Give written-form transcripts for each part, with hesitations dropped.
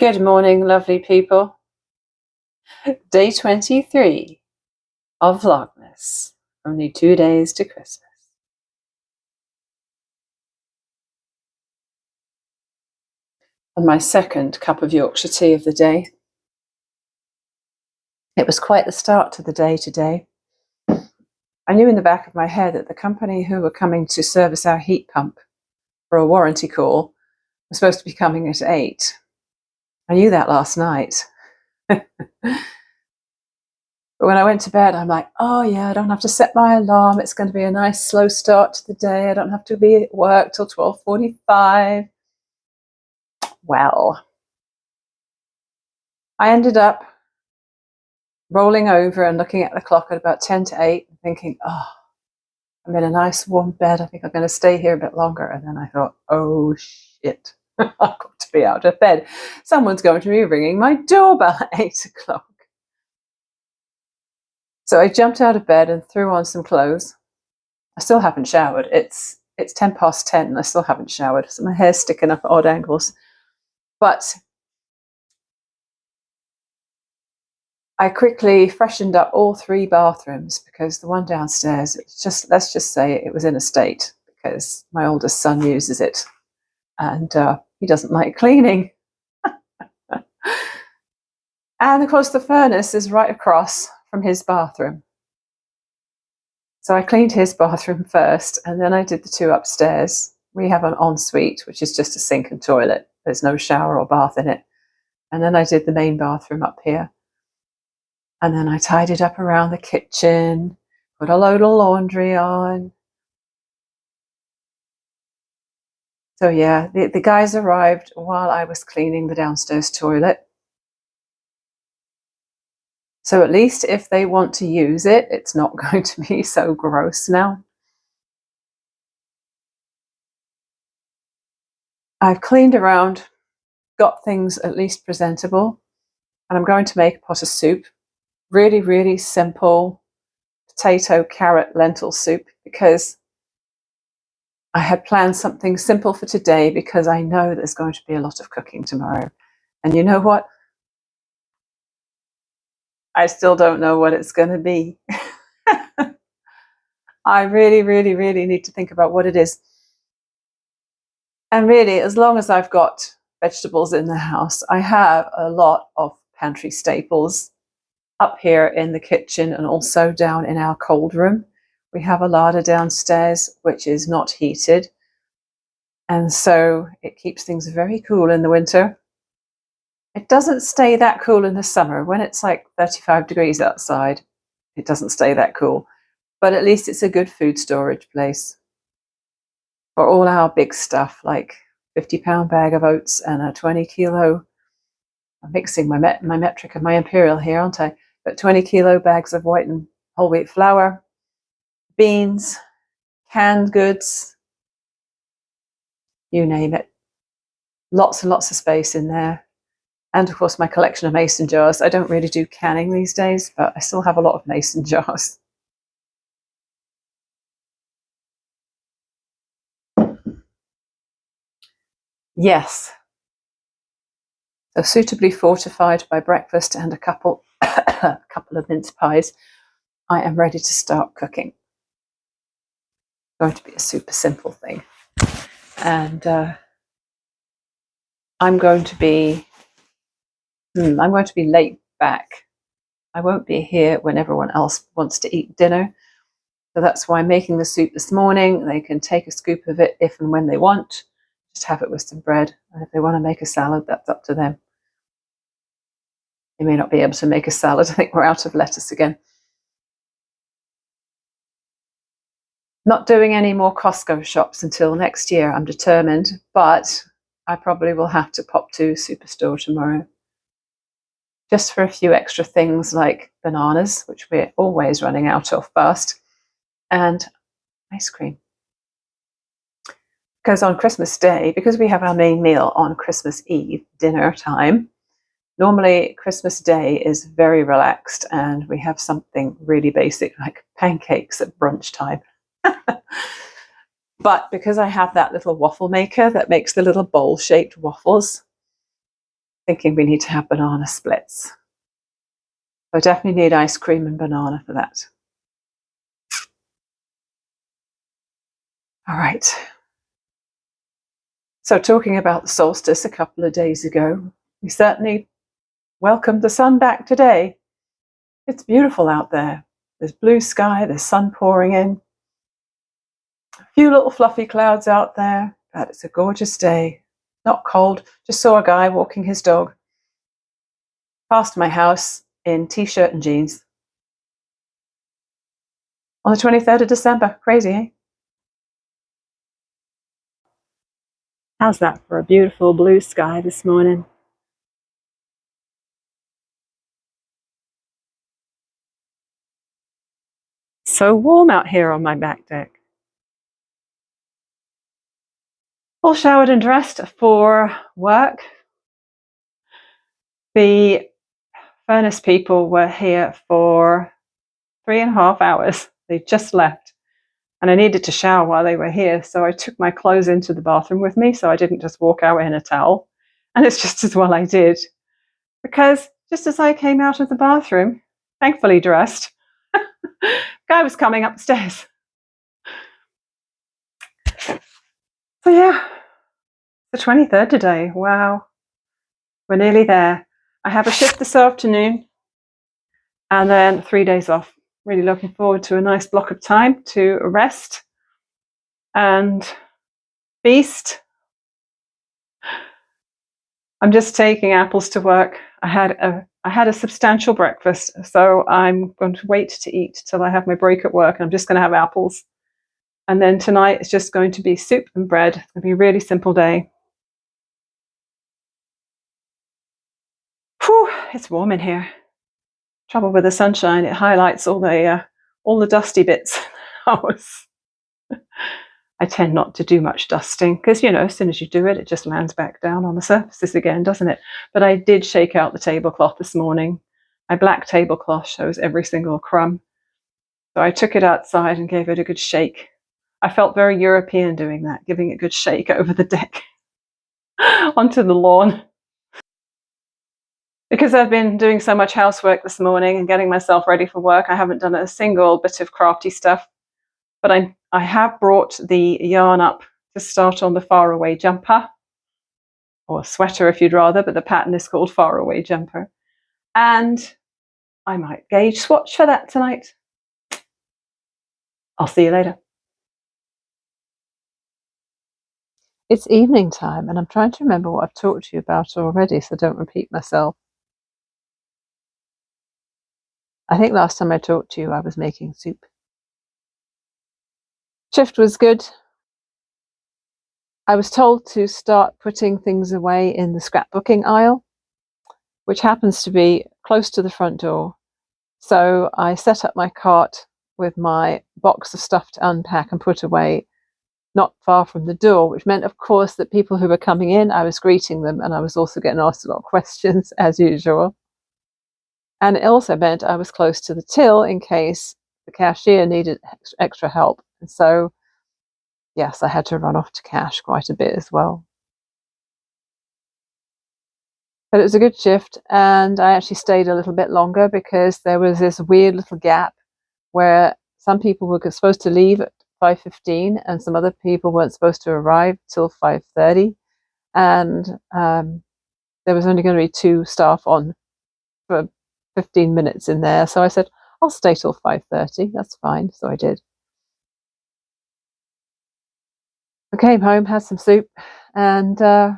Good morning, lovely people. Day 23 of Vlogmas. Only 2 days to Christmas. And my second cup of Yorkshire tea of the day. It was quite the start to the day today. I knew in the back of my head that the company who were coming to service our heat pump for a warranty call was supposed to be coming at 8. I knew that last night. But when I went to bed, I'm like, oh yeah, I don't have to set my alarm. It's going to be a nice slow start to the day. I don't have to be at work till 12:45. Well, I ended up rolling over and looking at the clock at about 10 to 8 and thinking, oh, I'm in a nice warm bed. I think I'm going to stay here a bit longer. And then I thought, oh shit, I've got to be out of bed. Someone's going to be ringing my doorbell at 8 o'clock. So I jumped out of bed and threw on some clothes. I still haven't showered. It's 10 past 10 and I still haven't showered. So my hair's sticking up at odd angles. But I quickly freshened up all 3 bathrooms because the one downstairs, it's just, let's just say it was in a state because my oldest son uses it and he doesn't like cleaning. And of course the furnace is right across from his bathroom. So I cleaned his bathroom first and then I did the 2 upstairs. We have an ensuite, which is just a sink and toilet. There's no shower or bath in it. And then I did the main bathroom up here. And then I tidied up around the kitchen, put a load of laundry on. So yeah, the guys arrived while I was cleaning the downstairs toilet. So at least if they want to use it, it's not going to be so gross now. I've cleaned around, got things at least presentable, and I'm going to make a pot of soup. Really, really simple potato, carrot, lentil soup because I had planned something simple for today because I know there's going to be a lot of cooking tomorrow. And you know what? I still don't know what it's going to be. I really, really, really need to think about what it is. And really, as long as I've got vegetables in the house, I have a lot of pantry staples up here in the kitchen and also down in our cold room. We have a larder downstairs, which is not heated. And so it keeps things very cool in the winter. It doesn't stay that cool in the summer. When it's like 35 degrees outside, it doesn't stay that cool. But at least it's a good food storage place for all our big stuff, like 50-pound bag of oats and a 20-kilo. I'm mixing my metric and my imperial here, aren't I? But 20-kilo bags of white and whole wheat flour, beans, canned goods, you name it. Lots and lots of space in there. And of course, my collection of mason jars. I don't really do canning these days, but I still have a lot of mason jars. Yes. So suitably fortified by breakfast and a couple of mince pies, I am ready to start cooking. It's going to be a super simple thing. And I'm going to be late back. I won't be here when everyone else wants to eat dinner. So that's why I'm making the soup this morning. They can take a scoop of it if and when they want. Just have it with some bread. And if they want to make a salad, that's up to them. They may not be able to make a salad. I think we're out of lettuce again. Not doing any more Costco shops until next year, I'm determined. But I probably will have to pop to Superstore tomorrow. Just for a few extra things like bananas, which we're always running out of fast, and ice cream. Because on Christmas Day, because we have our main meal on Christmas Eve, dinner time, normally Christmas Day is very relaxed and we have something really basic like pancakes at brunch time. But because I have that little waffle maker that makes the little bowl-shaped waffles, thinking we need to have banana splits. I definitely need ice cream and banana for that. All right. So talking about the solstice a couple of days ago, we certainly welcomed the sun back today. It's beautiful out there. There's blue sky, there's sun pouring in. A few little fluffy clouds out there, but it's a gorgeous day. Not cold, just saw a guy walking his dog past my house in t-shirt and jeans. On the 23rd of December, crazy, eh? How's that for a beautiful blue sky this morning? So warm out here on my back deck. All showered and dressed for work. The furnace people were here for 3.5 hours. They just left. And I needed to shower while they were here, so I took my clothes into the bathroom with me, so I didn't just walk out in a towel. And it's just as well I did, because just as I came out of the bathroom, thankfully dressed, guy was coming upstairs. So yeah, the 23rd today. Wow, we're nearly there. I have a shift this afternoon, and then 3 days off. Really looking forward to a nice block of time to rest and feast. I'm just taking apples to work. I had a substantial breakfast, so I'm going to wait to eat till I have my break at work, and I'm just going to have apples. And then tonight it's just going to be soup and bread. It's going to be a really simple day. Whew, it's warm in here. Trouble with the sunshine, it highlights all the dusty bits. I tend not to do much dusting because, you know, as soon as you do it, it just lands back down on the surfaces again, doesn't it? But I did shake out the tablecloth this morning. My black tablecloth shows every single crumb. So I took it outside and gave it a good shake. I felt very European doing that, giving it a good shake over the deck onto the lawn. Because I've been doing so much housework this morning and getting myself ready for work, I haven't done a single bit of crafty stuff. But I have brought the yarn up to start on the faraway jumper, or sweater if you'd rather, but the pattern is called faraway jumper. And I might gauge swatch for that tonight. I'll see you later. It's evening time, and I'm trying to remember what I've talked to you about already, so don't repeat myself. I think last time I talked to you, I was making soup. Shift was good. I was told to start putting things away in the scrapbooking aisle, which happens to be close to the front door. So I set up my cart with my box of stuff to unpack and put away not far from the door, which meant, of course, that people who were coming in, I was greeting them, and I was also getting asked a lot of questions, as usual. And it also meant I was close to the till in case the cashier needed extra help. And so, yes, I had to run off to cash quite a bit as well. But it was a good shift, and I actually stayed a little bit longer because there was this weird little gap where some people were supposed to leave at 5:15 and some other people weren't supposed to arrive till 5:30, and there was only going to be 2 staff on for 15 minutes in there. So I said, I'll stay till 5:30, that's fine. So I did. I came home, had some soup, and I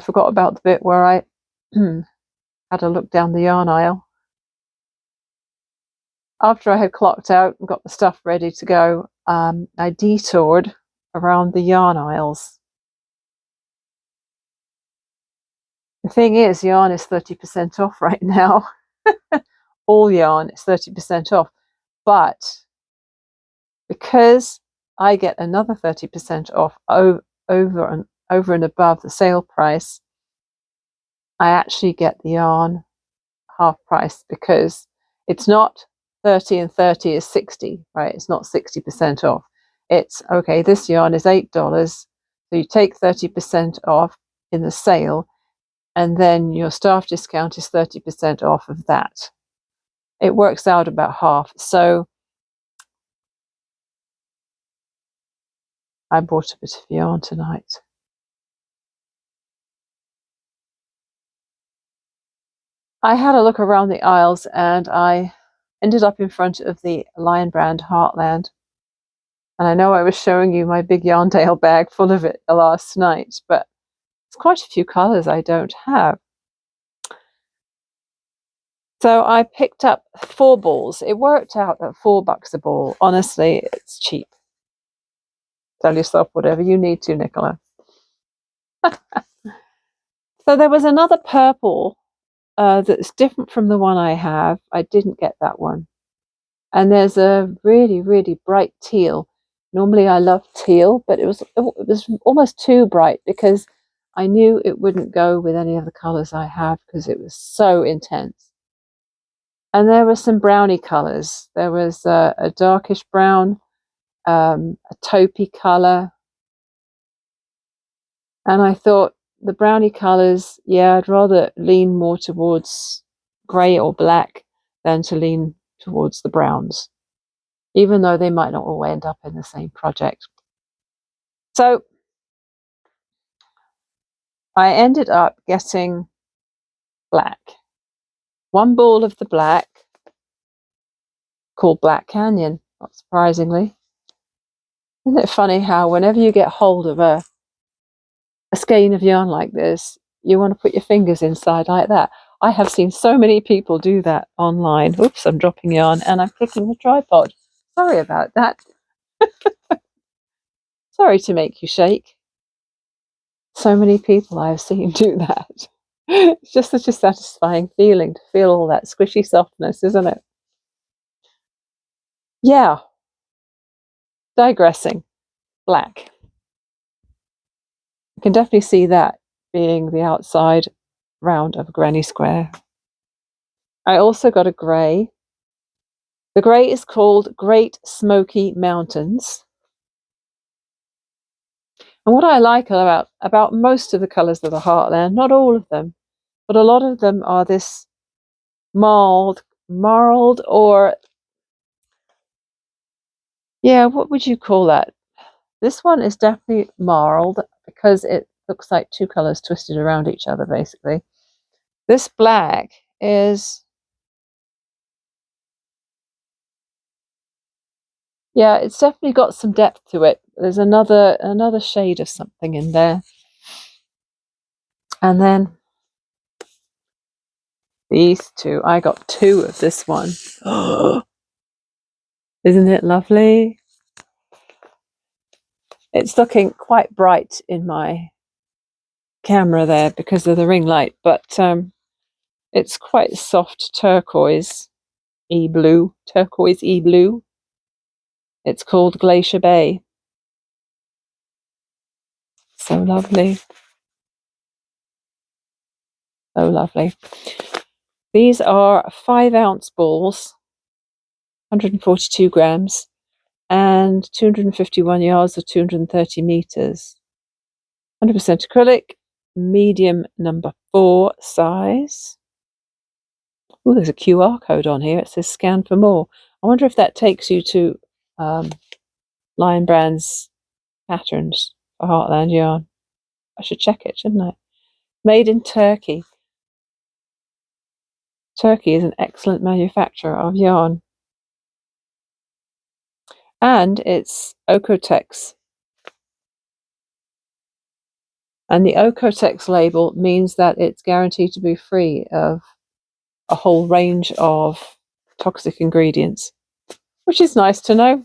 forgot about the bit where I had a look down the yarn aisle. After I had clocked out and got the stuff ready to go, I detoured around the yarn aisles. The thing is, yarn is 30% off right now. All yarn is 30% off. But because I get another 30% off over and above the sale price, I actually get the yarn half price, because it's not 30 and 30 is 60, right? It's not 60% off. It's, okay, this yarn is $8, so you take 30% off in the sale, and then your staff discount is 30% off of that. It works out about half. So I bought a bit of yarn tonight. I had a look around the aisles and I ended up in front of the Lion Brand Heartland. And I know I was showing you my big Yarndale bag full of it last night, but it's quite a few colours I don't have. So I picked up 4 balls. It worked out at $4 a ball. Honestly, it's cheap. Tell yourself whatever you need to, Nicola. So there was another purple that's different from the one I have. I didn't get that one. And there's a really, really bright teal. Normally I love teal, but it was almost too bright because I knew it wouldn't go with any of the colours I have because it was so intense. And there were some brownie colours. There was a darkish brown, a taupey colour. And I thought the brownie colours, yeah, I'd rather lean more towards grey or black than to lean towards the browns, even though they might not all end up in the same project. So I ended up getting black. 1 ball of the black, called Black Canyon, not surprisingly. Isn't it funny how whenever you get hold of a skein of yarn like this, you want to put your fingers inside like that? I have seen so many people do that online. Oops, I'm dropping yarn and I'm kicking the tripod. Sorry about that. Sorry to make you shake. So many people I have seen do that. It's just such a satisfying feeling to feel all that squishy softness, isn't it? Yeah. Digressing. Black. You can definitely see that being the outside round of a granny square. I also got a grey. The grey is called Great Smoky Mountains. And what I like about most of the colours of the Heartland, not all of them, but a lot of them are this marled or, yeah, what would you call that? This one is definitely marled because it looks like 2 colours twisted around each other, basically. This black is, yeah, it's definitely got some depth to it. There's another shade of something in there. And then these 2, I got 2 of this one. Isn't it lovely? It's looking quite bright in my camera there because of the ring light, but it's quite soft turquoise blue. It's called Glacier Bay. So lovely. So lovely. These are 5-ounce balls, 142 grams, and 251 yards or 230 meters. 100% acrylic, medium number 4 size. Oh, there's a QR code on here. It says scan for more. I wonder if that takes you to Lion Brand's patterns for Heartland yarn. I should check it, shouldn't I? Made in Turkey. Turkey is an excellent manufacturer of yarn. And it's Okotex. And the Okotex label means that it's guaranteed to be free of a whole range of toxic ingredients, which is nice to know.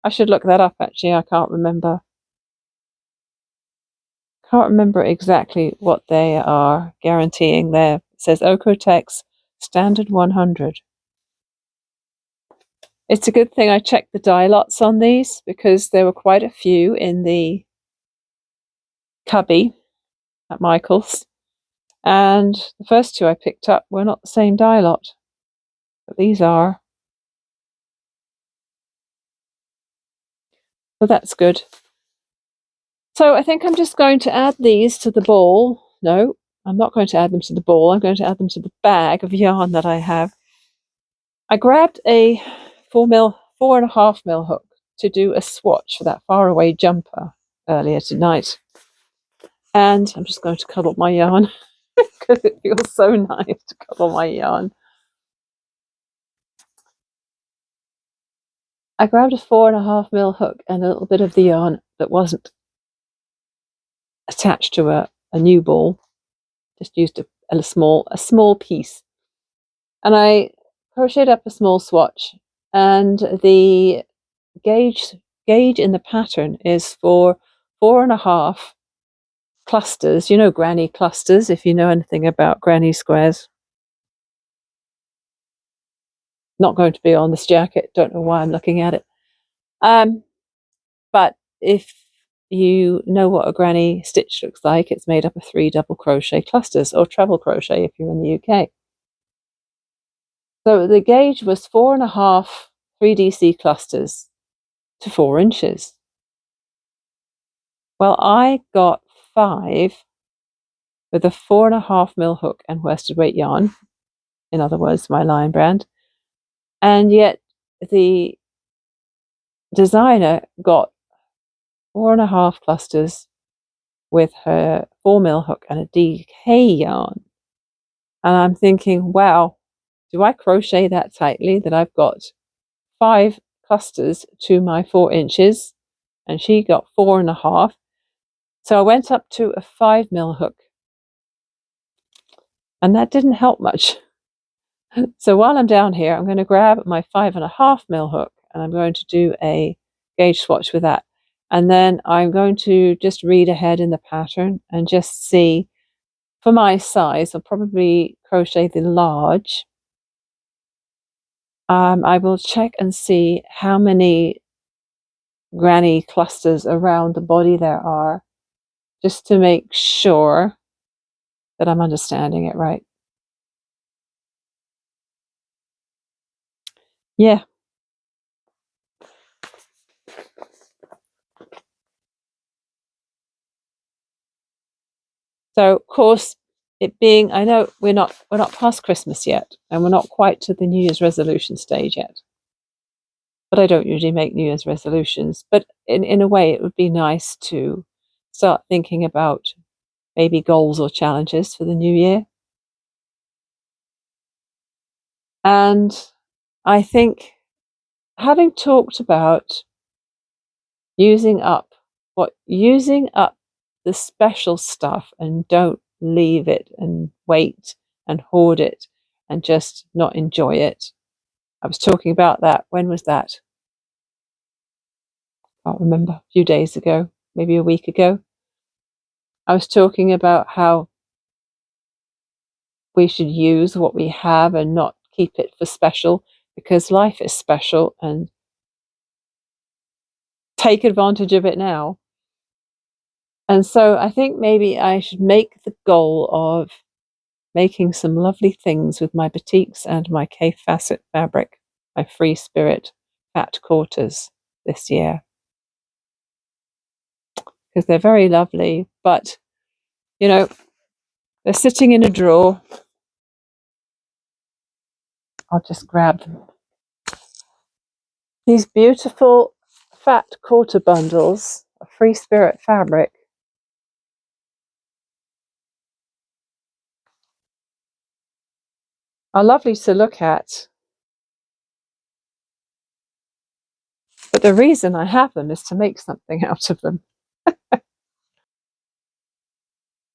I should look that up, actually. I can't remember. Can't remember exactly what they are guaranteeing there. It says Okotex Standard 100. It's a good thing I checked the dye lots on these because there were quite a few in the cubby at Michael's. And the first 2 I picked up were not the same dye lot, but these are. So that's good. So I think I'm just going to add these to the ball. No, I'm not going to add them to the ball. I'm going to add them to the bag of yarn that I have. I grabbed a 4.5 mil hook to do a swatch for that faraway jumper earlier tonight. And I'm just going to cuddle my yarn because it feels so nice to cuddle my yarn. I grabbed a 4.5 mil hook and a little bit of the yarn that wasn't attached to a new ball. Just used a small piece. And I crocheted up a small swatch, and the gauge in the pattern is for 4.5 clusters. You know, granny clusters, if you know anything about granny squares. Not going to be on this jacket, don't know why I'm looking at it. But if you know what a granny stitch looks like, it's made up of 3 double crochet clusters, or treble crochet if you're in the UK. So the gauge was 4.5 3DC clusters to 4 inches. Well, I got 5 with a 4.5 mil hook and worsted weight yarn, in other words, my Lion brand, and yet the designer got 4.5 clusters with her 4 mil hook and a DK yarn. And I'm thinking, wow, do I crochet that tightly that I've got 5 clusters to my 4 inches, and she got 4.5. So I went up to a 5 mil hook, and that didn't help much. So while I'm down here, I'm going to grab my 5.5 mil hook, and I'm going to do a gauge swatch with that. And then I'm going to just read ahead in the pattern and just see, for my size, I'll probably crochet the large. I will check and see how many granny clusters around the body there are, just to make sure that I'm understanding it right. Yeah. So, of course, it being, I know we're not past Christmas yet, and we're not quite to the New Year's resolution stage yet. But I don't usually make New Year's resolutions. But in a way, it would be nice to start thinking about maybe goals or challenges for the new year. And I think, having talked about using up the special stuff, and don't leave it and wait and hoard it and just not enjoy it. I was talking about that. When was that? I can't remember. A few days ago, maybe a week ago. I was talking about how we should use what we have and not keep it for special, because life is special, and take advantage of it now. And so I think maybe I should make the goal of making some lovely things with my batiks and my K facet fabric, my Free Spirit fat quarters, this year. Because they're very lovely, but, you know, they're sitting in a drawer. I'll just grab them. These beautiful fat quarter bundles of Free Spirit fabric are lovely to look at. But the reason I have them is to make something out of them.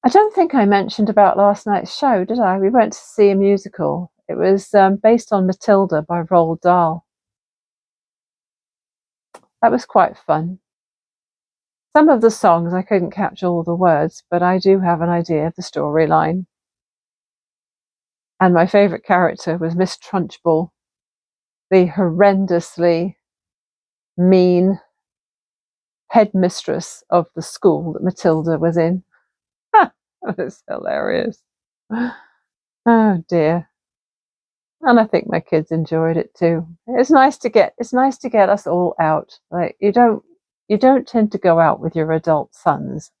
I don't think I mentioned about last night's show, did I? We went to see a musical. It was based on Matilda by Roald Dahl. That was quite fun. Some of the songs, I couldn't catch all the words, but I do have an idea of the storyline. And my favourite character was Miss Trunchbull, the horrendously mean headmistress of the school that Matilda was in. That was hilarious. Oh dear. And I think my kids enjoyed it too. It's nice to get us all out. Like, you don't tend to go out with your adult sons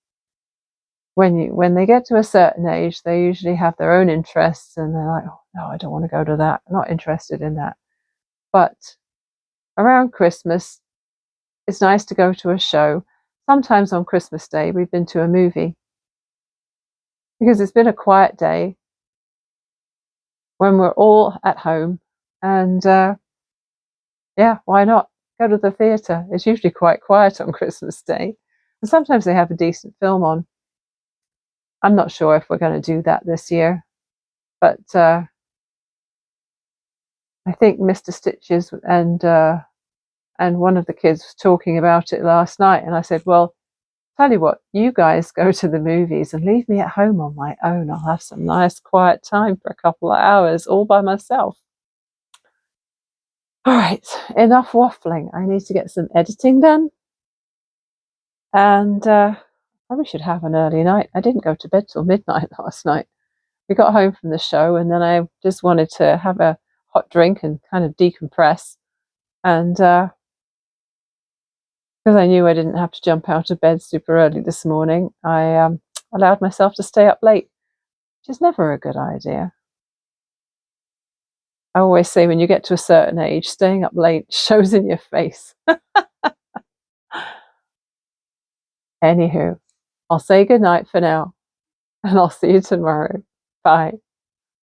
when they get to a certain age, they usually have their own interests, and they're like, oh no, I don't want to go to that. I'm not interested in that. But around Christmas, it's nice to go to a show. Sometimes on Christmas Day, we've been to a movie because it's been a quiet day when we're all at home, and yeah, why not go to the theatre? It's usually quite quiet on Christmas Day, and sometimes they have a decent film on. I'm not sure if we're going to do that this year, but I think Mr. Stitches and one of the kids was talking about it last night, and I said, well, tell you what, you guys go to the movies and leave me at home on my own. I'll have some nice quiet time for a couple of hours all by myself. All right, enough waffling. I need to get some editing done. And probably should have an early night. I didn't go to bed till midnight last night. We got home from the show, and then I just wanted to have a hot drink and kind of decompress. And because I knew I didn't have to jump out of bed super early this morning, I allowed myself to stay up late, which is never a good idea. I always say when you get to a certain age, staying up late shows in your face. Anywho, I'll say goodnight for now, and I'll see you tomorrow. Bye.